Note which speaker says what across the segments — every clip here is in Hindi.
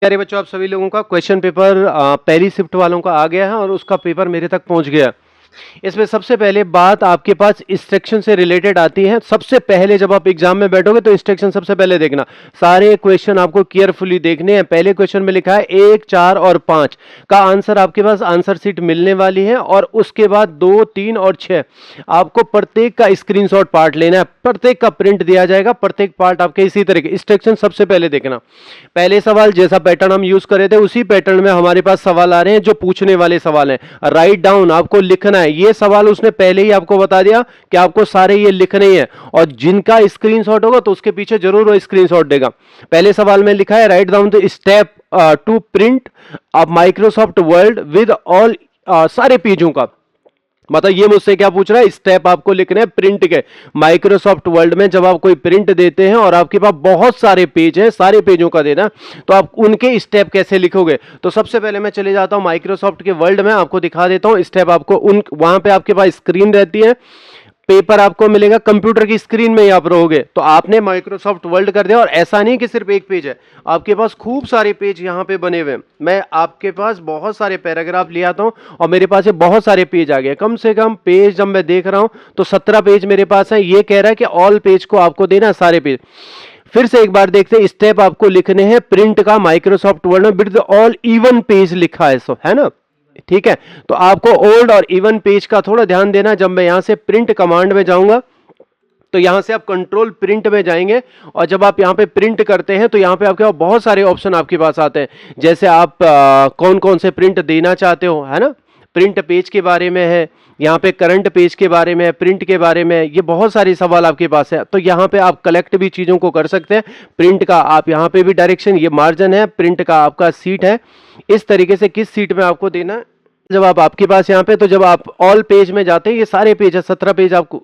Speaker 1: प्यारे बच्चों, आप सभी लोगों का क्वेश्चन पेपर पहली शिफ्ट वालों का आ गया है और उसका पेपर मेरे तक पहुंच गया। इसमें सबसे पहले बात आपके पास इंस्ट्रक्शन से रिलेटेड आती है। सबसे पहले जब आप एग्जाम में बैठोगे तो इंस्ट्रक्शन सबसे पहले देखना। सारे क्वेश्चन आपको केयरफुली देखने हैं। पहले क्वेश्चन में लिखा है 1, 4 और 5 का आंसर आपके पास आंसर शीट मिलने वाली है और उसके बाद 2, 3 और 6 आपको प्रत्येक का स्क्रीनशॉट पार्ट लेना है। प्रत्येक का प्रिंट दिया जाएगा, प्रत्येक पार्ट आपके इसी तरह के। इंस्ट्रक्शन सबसे पहले देखना। पहले सवाल जैसा पैटर्न हम यूज कर रहे थे उसी पैटर्न में हमारे पास सवाल आ रहे हैं जो पूछने वाले सवाल हैं। राइट डाउन आपको लिखना है। ये सवाल उसने पहले ही आपको बता दिया कि आपको सारे ये लिखने ही है और जिनका स्क्रीनशॉट होगा तो उसके पीछे जरूर वो स्क्रीनशॉट देगा। पहले सवाल में लिखा है write down the step to print a Microsoft Word with all सारे पेजों का। मतलब ये मुझसे क्या पूछ रहा है, स्टेप आपको लिखने हैं प्रिंट के। माइक्रोसॉफ्ट वर्ड में जब आप कोई प्रिंट देते हैं और आपके पास बहुत सारे पेज हैं, सारे पेजों का देना, तो आप उनके स्टेप कैसे लिखोगे। तो सबसे पहले मैं चले जाता हूं माइक्रोसॉफ्ट के वर्ड में, आपको दिखा देता हूं स्टेप। आपको उन वहां पे आपके पास स्क्रीन रहती है, पेपर आपको मिलेगा, कंप्यूटर की स्क्रीन में ही आप रहोगे। तो आपने माइक्रोसॉफ्ट वर्ड कर दिया और ऐसा नहीं कि सिर्फ एक पेज है, आपके पास खूब सारे पेज यहां पे बने हुए हैं। मैं आपके पास बहुत सारे पैराग्राफ ले आता हूं और मेरे पास ये बहुत सारे पेज आ गए। कम से कम पेज जब मैं देख रहा हूं तो 17 पेज मेरे पास है। ये कह रहा है कि ऑल पेज को आपको देना, सारे पेज। फिर से एक बार देखते हैं। स्टेप आपको लिखने हैं प्रिंट का माइक्रोसॉफ्ट वर्ड में विद ऑल इवन पेज लिखा है, सो है ना। ठीक है, तो आपको ओल्ड और इवन पेज का थोड़ा ध्यान देना। जब मैं यहां से प्रिंट कमांड में जाऊंगा तो यहां से आप कंट्रोल प्रिंट में जाएंगे और जब आप यहां पे प्रिंट करते हैं तो यहां पे आपके पास बहुत सारे ऑप्शन आपके पास आते हैं। जैसे आप कौन कौन से प्रिंट देना चाहते हो, है ना। प्रिंट पेज के बारे में है, यहाँ पे करंट पेज के बारे में, प्रिंट के बारे में, ये बहुत सारे सवाल आपके पास है। तो यहाँ पे आप कलेक्ट भी चीजों को कर सकते हैं। प्रिंट का आप यहाँ पे भी डायरेक्शन, ये मार्जिन है, प्रिंट का आपका सीट है, इस तरीके से किस सीट में आपको देना है। जब आप आपके पास यहाँ पे, तो जब आप ऑल पेज में जाते हैं, ये सारे पेज है, 17 पेज आपको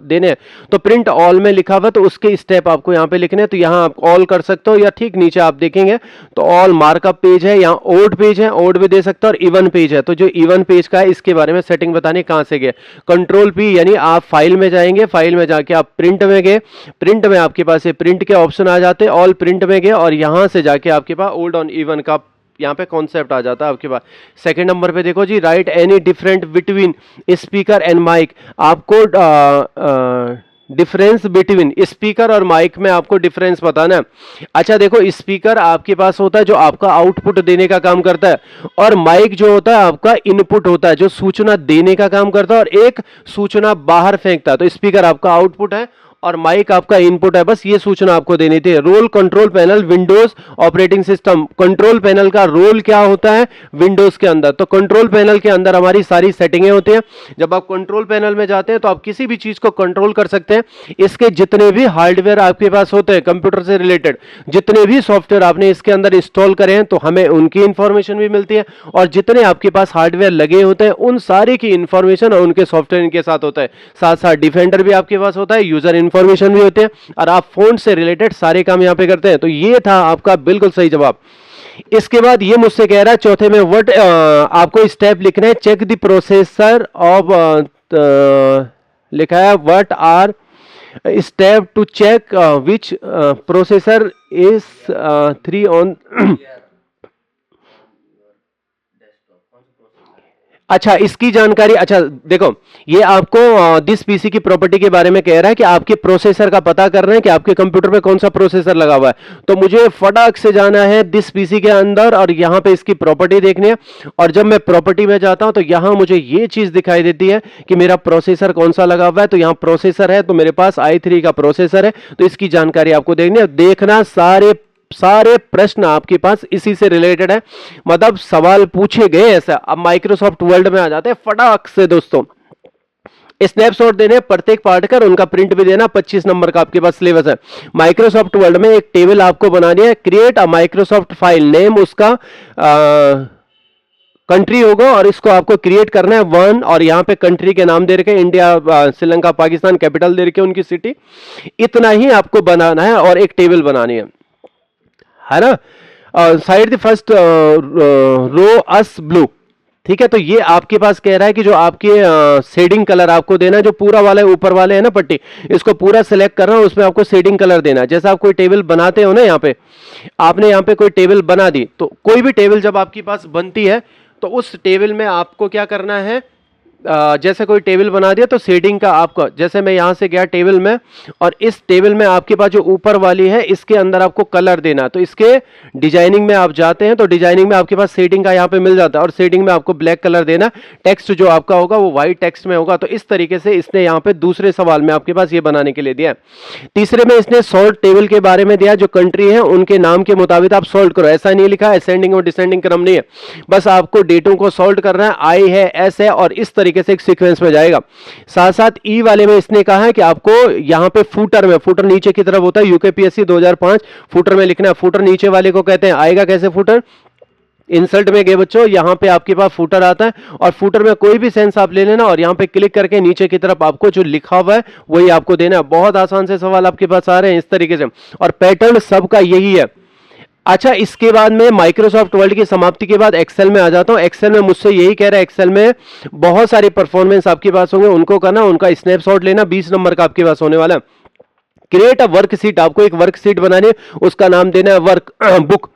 Speaker 1: देने हैं, तो प्रिंट ऑल में लिखा हुआ तो उसके स्टेप आपको यहाँ पे लिखने हैं। तो यहाँ आप ऑल कर सकते हो या ठीक नीचे आप देखेंगे तो ऑल मार्कअप पेज है, यहाँ ओड पेज है, ओड भी दे सकते हो, और इवन पेज है। तो जो इवन पेज का है इसके बारे में सेटिंग बताने कहाँ से गए। कंट्रोल पी यानी आप फाइल में जाएंगे, फाइल में जाके आप प्रिंट में गए, प्रिंट में आपके पास ये प्रिंट के ऑप्शन आ जाते हैं, ऑल प्रिंट में गए और यहाँ से जाके आपके पास ओल्ड और इवन का यहाँ पे कॉन्सेप्ट आ जाता है आपके पास। सेकंड नंबर पे देखो जी, write any different between speaker and mic. आपको डिफरेंस बिटवीन स्पीकर और माइक में आपको डिफरेंस बताना है। अच्छा देखो, स्पीकर आपके पास होता है जो आपका आउटपुट देने का काम करता है, और माइक जो होता है आपका इनपुट होता है जो सूचना देने का काम करता है और एक सूचना बाहर फेंकता है। तो स्पीकर आपका आउटपुट है और माइक आपका इनपुट है। बस ये सूचना आपको देनी थी। Role control panel Windows operating system. Control panel का रोल क्या होता है विंडोज के अंदर, तो कंट्रोल पैनल के अंदर हमारी सारी सेटिंगें होती हैं। जब आप कंट्रोल पैनल में जाते हैं तो आप किसी भी चीज को कंट्रोल कर सकते हैं। इसके जितने भी हार्डवेयर आपके पास होते हैं कंप्यूटर से रिलेटेड, जितने भी सॉफ्टवेयर आपने इसके अंदर इंस्टॉल करे हैं, तो हमें उनकी इंफॉर्मेशन भी मिलती है, और जितने आपके पास हार्डवेयर लगे होते हैं उन सारे की इंफॉर्मेशन और उनके सॉफ्टवेयर इनके साथ होता है। साथ साथ डिफेंडर भी आपके पास होता है, यूजर इंफॉर्मेशन भी होते हैं, और आप फोन से रिलेटेड सारे काम यहां पे करते हैं। तो ये था आपका बिल्कुल सही जवाब। इसके बाद ये मुझसे कह रहा है चौथे में व्हाट, आपको स्टेप लिखना है चेक द प्रोसेसर ऑफ, लिखा है what are step to check which processor is 3 on. अच्छा, इसकी जानकारी, अच्छा देखो, ये आपको दिस पीसी की प्रॉपर्टी के बारे में कह रहा है कि आपके प्रोसेसर का पता कर रहे हैं कि आपके कंप्यूटर पे कौन सा प्रोसेसर लगा हुआ है। तो मुझे फटाक से जाना है दिस पीसी के अंदर और यहां पे इसकी प्रॉपर्टी देखनी है। और जब मैं प्रॉपर्टी में जाता हूं तो यहां मुझे ये चीज दिखाई देती है कि मेरा प्रोसेसर कौन सा लगा हुआ है। तो यहां प्रोसेसर है, तो मेरे पास i3 का प्रोसेसर है, तो इसकी जानकारी आपको देखनी है। देखना सारे प्रश्न आपके पास इसी से रिलेटेड है, मतलब सवाल पूछे गए ऐसा। अब माइक्रोसॉफ्ट वर्ड में आ जाते हैं फटाक से दोस्तों। स्नैपशॉट देने प्रत्येक पार्ट का, उनका प्रिंट भी देना। 25 नंबर का आपके पास सिलेबस है। माइक्रोसॉफ्ट वर्ड में एक टेबल आपको बनानी है। Create a Microsoft file name, उसका कंट्री होगा और इसको आपको क्रिएट करना है 1, और यहां पे कंट्री के नाम दे रखे इंडिया, श्रीलंका, पाकिस्तान, कैपिटल दे रखे उनकी सिटी। इतना ही आपको बनाना है और एक टेबल बनानी है ना। Side the first row as blue, ठीक है, तो ये आपके पास कह रहा है कि जो आपके शेडिंग कलर आपको देना है, जो पूरा वाला ऊपर वाले है ना पट्टी, इसको पूरा सिलेक्ट करना है, उसमें आपको शेडिंग कलर देना है। जैसे आप कोई टेबल बनाते हो ना, यहाँ पे आपने यहाँ पे कोई टेबल बना दी, तो कोई भी टेबल जब आपके पास बनती है तो उस टेबल में आपको क्या करना है, जैसे कोई टेबल बना दिया तो शेडिंग का आपका, जैसे मैं यहां से गया टेबल में और इस टेबल में आपके पास जो ऊपर वाली है इसके अंदर आपको कलर देना, तो इसके डिजाइनिंग में आप जाते हैं तो डिजाइनिंग में आपके पास शेडिंग का यहाँ पे मिल जाता है और शेडिंग में आपको ब्लैक कलर देना, टेक्स्ट जो आपका होगा वो व्हाइट टेक्स्ट में होगा। तो इस तरीके से इसने यहाँ पे दूसरे सवाल में आपके पास ये बनाने के लिए दिया। तीसरे में इसने सॉर्ट टेबल के बारे में दिया, जो कंट्री है उनके नाम के मुताबिक आप सॉल्ट करो। ऐसा नहीं लिखा असेंडिंग और डिसेंडिंग क्रम नहीं है, बस आपको डेटों को सॉल्ट करना है, आई है, एस है, और इस तरीके से एक सीक्वेंस में जाएगा। साथ साथ ई वाले में इसने कहा है कि आपको यहां पे फूटर में, फूटर नीचे की तरफ होता है, यूकेपीएससी 2005 फूटर में लिखना है। फूटर नीचे वाले को कहते हैं, आएगा कैसे फूटर, इंसर्ट में गए बच्चों, यहां पे आपके पास फूटर आता है और फूटर में कोई भी सेंस आप ले लेना और यहां पे क्लिक करके नीचे की तरफ आपको जो लिखा हुआ है वही आपको देना है। बहुत आसान से सवाल आपके पास आ रहे हैं इस तरीके से, और पैटर्न सबका यही है। अच्छा, इसके बाद में माइक्रोसॉफ्ट वर्ड की समाप्ति के बाद एक्सेल में आ जाता हूं। एक्सेल में मुझसे यही कह रहा है, एक्सेल में बहुत सारे परफॉर्मेंस आपके पास होंगे, उनको करना, उनका स्नैपशॉट लेना, 20 नंबर का आपके पास होने वाला है। क्रिएट अ वर्कशीट, आपको एक वर्कशीट बनानी है, उसका नाम देना है वर्क बुक।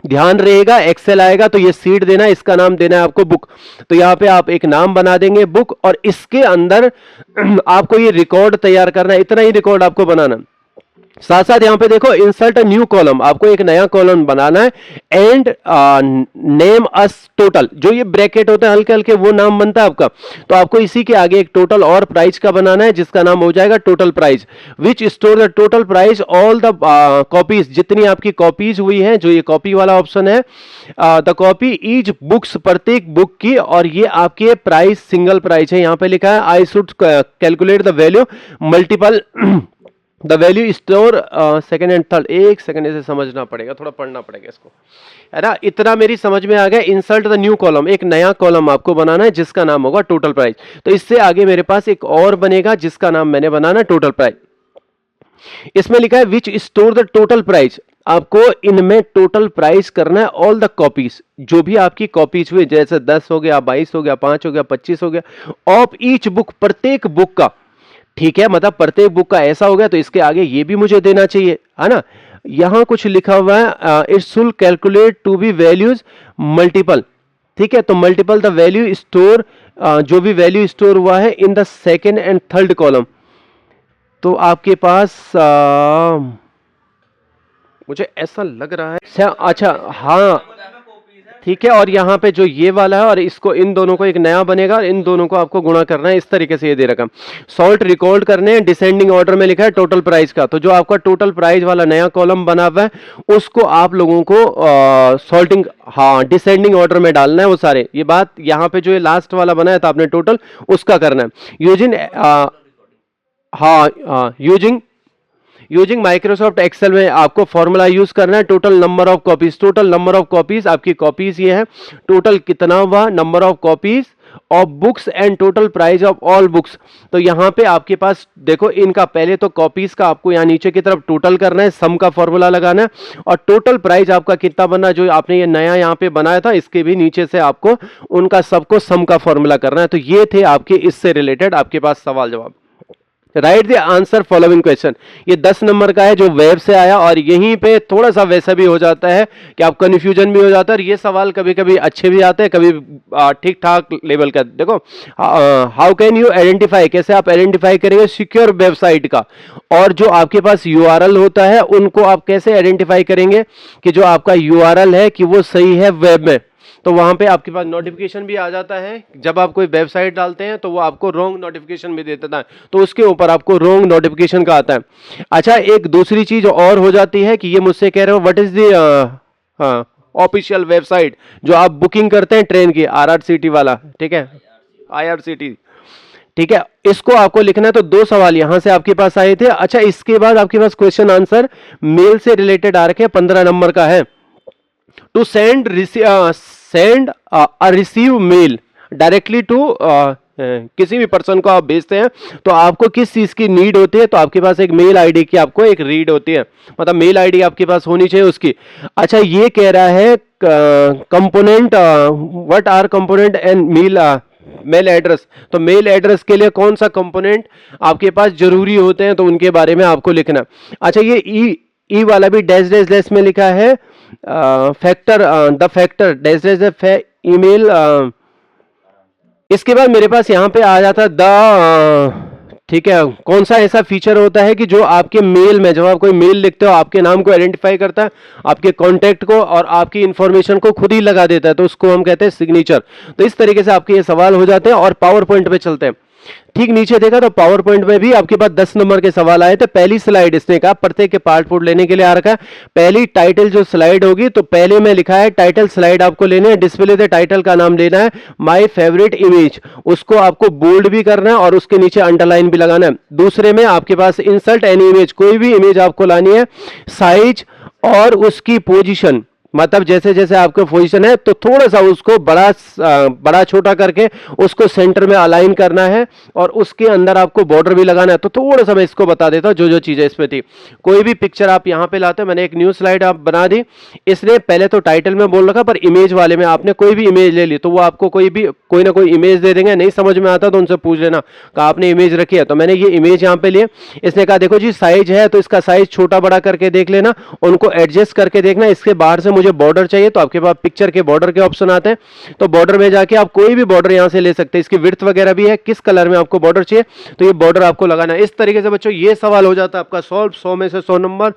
Speaker 1: ध्यान रहेगा, एक्सेल आएगा तो ये सीट देना है, इसका नाम देना है आपको बुक। तो यहां पे आप एक नाम बना देंगे बुक, और इसके अंदर आपको ये रिकॉर्ड तैयार करना है, इतना ही रिकॉर्ड आपको बनाना। साथ साथ यहां पे देखो इंसर्ट अ न्यू कॉलम, आपको एक नया कॉलम बनाना है, एंड नेम अस टोटल, जो ये ब्रैकेट होता है हल्के हल्के वो नाम बनता है आपका, तो आपको इसी के आगे एक टोटल और प्राइस का बनाना है जिसका नाम हो जाएगा total price, which store the total price all the copies, जितनी आपकी कॉपीज हुई है, जो ये कॉपी वाला ऑप्शन है, द कॉपी ईच बुक्स, प्रत्येक बुक की, और ये आपके प्राइस सिंगल प्राइस है, यहां पे लिखा है I should calculate the value multiple the value store second and third. एक सेकंड इसे समझना पड़ेगा, थोड़ा पढ़ना पड़ेगा इसको, है ना। इतना मेरी समझ में आ गया। इंसर्ट द न्यू कॉलम, एक नया कॉलम आपको बनाना है जिसका नाम होगा टोटल प्राइस। तो इससे आगे मेरे पास एक और बनेगा जिसका नाम मैंने बनाना टोटल प्राइस। इसमें लिखा है विच स्टोर द टोटल प्राइस, आपको इनमें टोटल प्राइस करना है ऑल द कॉपीज, जो भी आपकी कॉपीज हुई, जैसे 10 हो गया, 22 हो गया, 5 हो गया, 25 हो गया, ऑफ ईच बुक, प्रत्येक बुक का, ठीक है, मतलब प्रत्येक बुक का ऐसा हो गया तो इसके आगे ये भी मुझे देना चाहिए, है ना। यहां कुछ लिखा हुआ है it should calculate to be values multiple, ठीक है, तो मल्टीपल द वैल्यू स्टोर, जो भी वैल्यू स्टोर हुआ है in the second and third column. तो आपके पास मुझे ऐसा लग रहा है, अच्छा हाँ ठीक है, और यहाँ पे जो ये वाला है और इसको, इन दोनों को एक नया बनेगा और इन दोनों को आपको गुणा करना है, इस तरीके से ये दे रखा। सॉल्ट रिकॉर्ड करने हैं, डिसेंडिंग ऑर्डर में लिखा है टोटल प्राइस का, तो जो आपका टोटल प्राइस वाला नया कॉलम बना हुआ है उसको आप लोगों को सॉल्टिंग, हाँ, डिसेंडिंग ऑर्डर में डालना है वो सारे। ये बात यहाँ पे जो ये लास्ट वाला बना है था आपने टोटल, उसका करना है यूजिंग, हाँ यूजिंग माइक्रोसॉफ्ट एक्सेल में आपको फॉर्मूला यूज करना है total number of copies. Total number of copies, आपकी कॉपीज ये है, टोटल कितना हुआ number of copies of books and total price of all books. तो यहां पे आपके पास देखो, इनका पहले तो कॉपीज का आपको यहां नीचे की तरफ टोटल करना है, सम का फॉर्मूला लगाना है, और टोटल प्राइस आपका कितना बनना है, जो आपने ये नया यहां पे बनाया था इसके भी नीचे से आपको उनका सबको सम का फॉर्मूला करना है। तो ये थे आपके इससे रिलेटेड आपके पास सवाल जवाब। Right the answer following question, ये 10 नंबर का है जो वेब से आया, और यहीं पे थोड़ा सा वैसा भी हो जाता है कि आप कंफ्यूजन भी हो जाता है, और ये सवाल कभी कभी अच्छे भी आते हैं, कभी ठीक ठाक लेवल का। देखो, हाउ कैन यू आइडेंटिफाई, कैसे आप आइडेंटिफाई करेंगे सिक्योर वेबसाइट का, और जो आपके पास यूआरएल होता है उनको आप कैसे आइडेंटिफाई करेंगे कि जो आपका यूआरएल है कि वो सही है वेब में। तो वहां पे आपके पास नोटिफिकेशन भी आ जाता है, जब आप कोई वेबसाइट डालते हैं तो वो आपको रॉन्ग नोटिफिकेशन भी देता है, तो उसके ऊपर आपको रॉन्ग नोटिफिकेशन का आता है। अच्छा, एक दूसरी चीज और हो जाती है कि ये मुझसे कह रहे हो what is the official website जो आप बुकिंग करते हैं ट्रेन की, आरआरसीटी वाला, ठीक है, आईआरसीटी, ठीक है, इसको आपको लिखना है। तो 2 सवाल यहां से आपके पास आए थे। अच्छा, इसके बाद आपके पास क्वेश्चन आंसर मेल से रिलेटेड आ रखे, 15 नंबर का है। To send a receive mail directly to, किसी भी पर्सन को आप भेजते हैं तो आपको किस चीज की नीड होती है, तो आपके पास एक मेल आईडी की आपको एक रीड होती है, मतलब मेल आईडी आपके पास होनी चाहिए उसकी। अच्छा, ये कह रहा है component, what are component and mail address. तो मेल एड्रेस के लिए कौन सा कंपोनेंट आपके पास जरूरी होते हैं, तो उनके बारे में आपको लिखना। अच्छा, ये ई वाला भी डैश डैश डैश में लिखा है, factor, the factor dash dash email. इसके बाद मेरे पास यहां पे आ जाता द, ठीक है, कौन सा ऐसा फीचर होता है कि जो आपके मेल में, जब आप कोई मेल लिखते हो, आपके नाम को आइडेंटिफाई करता है, आपके कॉन्टैक्ट को और आपकी इंफॉर्मेशन को खुद ही लगा देता है, तो उसको हम कहते हैं सिग्नेचर। तो इस तरीके से आपके ये सवाल हो जाते हैं और पावर पॉइंट पे चलते हैं। ठीक नीचे देखा तो पावर पॉइंट में भी आपके पास 10 नंबर के सवाल आए थे। पहली स्लाइड इसने कहा प्रत्येक के पार्ट फूड लेने के लिए आ रखा है। पहली टाइटल जो स्लाइड होगी, तो पहले में लिखा है टाइटल स्लाइड आपको लेने हैं, डिस्प्ले द टाइटल का नाम लेना है, माय फेवरेट इमेज, उसको आपको बोल्ड भी करना है और उसके नीचे अंडरलाइन भी लगाना है। दूसरे में आपके पास इंसर्ट एनी इमेज, कोई भी इमेज आपको लानी है, साइज और उसकी पोजीशन, मतलब जैसे जैसे आपका पोजीशन है तो थोड़ा सा उसको बड़ा छोटा करके उसको सेंटर में अलाइन करना है और उसके अंदर आपको बॉर्डर भी लगाना है। तो थोड़ा सा मैं इसको बता देता हूं जो जो चीजें इसमें थी। कोई भी पिक्चर आप यहां पे लाते हो, मैंने एक न्यू स्लाइड आप बना दी, इसने पहले तो टाइटल में बोल रखा, पर इमेज वाले में आपने कोई भी इमेज ले ली तो वो आपको कोई ना कोई इमेज दे देंगे। नहीं समझ में आता तो उनसे पूछ लेना कहा आपने इमेज रखी है। तो मैंने ये इमेज यहां पे लिए, इसने कहा देखो जी साइज है तो इसका साइज छोटा बड़ा करके देख लेना, उनको एडजस्ट करके देखना। इसके बाहर से मुझे बॉर्डर चाहिए, तो आपके पास पिक्चर के बॉर्डर के ऑप्शन आते हैं, तो बॉर्डर में जाके आप कोई भी बॉर्डर यहां से ले सकते हैं। इसकी विड्थ वगैरह भी है, किस कलर में आपको बॉर्डर चाहिए तो ये बॉर्डर आपको लगाना है। इस तरीके से बच्चों ये सवाल हो जाता है आपका सॉल्व, 100 में से 100 नंबर।